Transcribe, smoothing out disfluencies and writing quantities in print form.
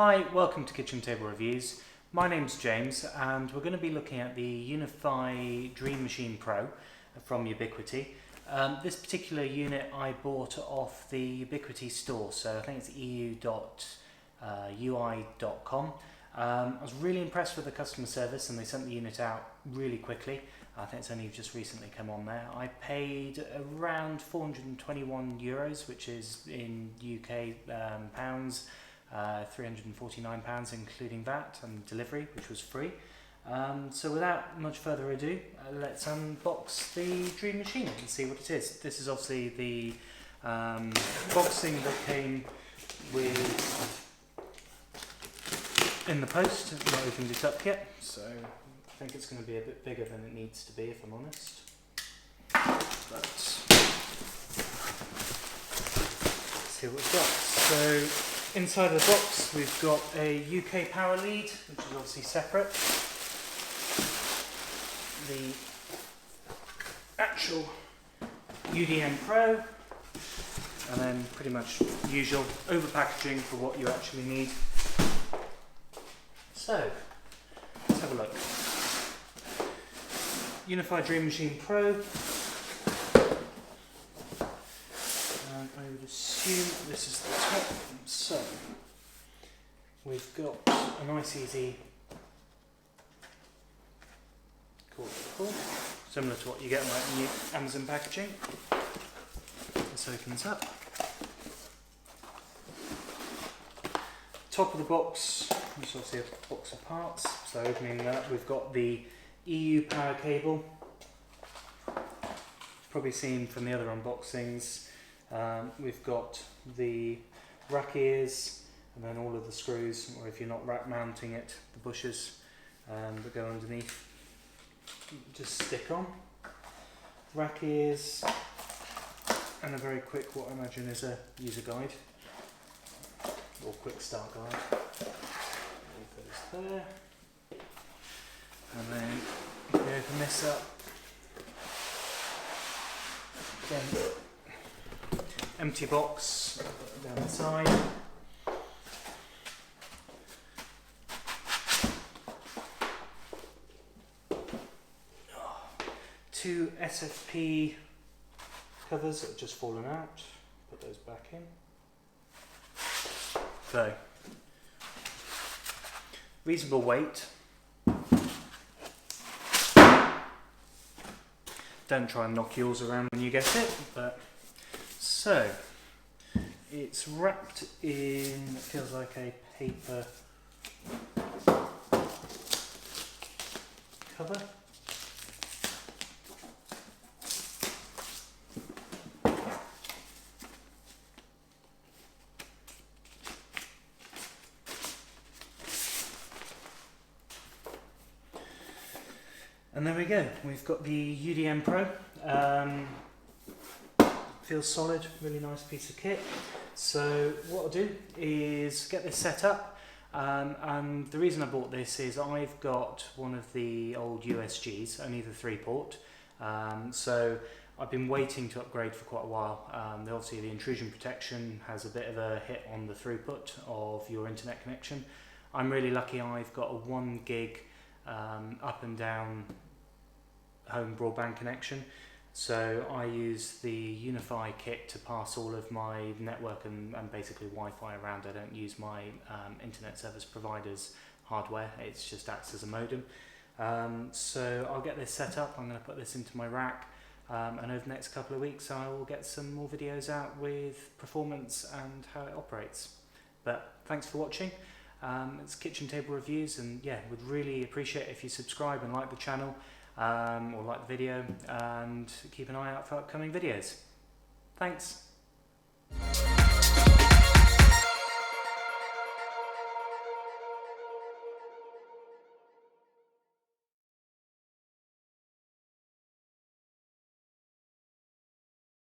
Hi, welcome to Kitchen Table Reviews. My name's James and we're going to be looking at the UniFi Dream Machine Pro from Ubiquiti. This particular unit I bought off the Ubiquiti store, so I think it's eu.ui.com. I was really impressed with the customer service and they sent the unit out really quickly. I think it's only just recently come on there. I paid around €421, which is in UK pounds, £349 including VAT and delivery, which was free. So without much further ado, let's unbox the Dream Machine and see what it is. This is obviously the boxing that came with in the post. I've not opened it up yet, so I think it's going to be a bit bigger than it needs to be, if I'm honest. But let's see what we've got. So inside of the box we've got a UK power lead, which is obviously separate. The actual UDM-Pro, and then pretty much usual over packaging for what you actually need. So let's have a look. UniFi Dream Machine Pro. And I would assume this is the top. So we've got a nice easy cord to pull, similar to what you get like in Amazon packaging. This opens up. Top of the box, this is obviously a box of parts. So opening that, we've got the EU power cable. You've probably seen from the other unboxings. We've got the rack ears and then all of the screws, or if you're not rack mounting it, the bushes that go underneath just stick on. Rack ears and a very quick, what I imagine is a user guide or quick start guide. All goes there. And then if we open this up, again, empty box down the side. Two SFP covers that have just fallen out. Put those back in. So, reasonable weight. Don't try and knock yours around when you get it. But so it's wrapped in, it feels like a paper cover. And there we go, we've got the UDM-Pro. Feels solid, really nice piece of kit. So what I'll do is get this set up. And the reason I bought this is I've got one of the old USGs, only the 3-port. So I've been waiting to upgrade for quite a while. Obviously the intrusion protection has a bit of a hit on the throughput of your internet connection. I'm really lucky I've got a 1 gig up and down home broadband connection, so I use the UniFi kit to pass all of my network and basically Wi-Fi around. I don't use my internet service provider's hardware, it just acts as a modem. So I'll get this set up, I'm going to put this into my rack, and over the next couple of weeks I will get some more videos out with performance and how it operates. But thanks for watching. It's Kitchen Table Reviews, and yeah, would really appreciate if you subscribe and like the channel, or like the video, and keep an eye out for upcoming videos. Thanks.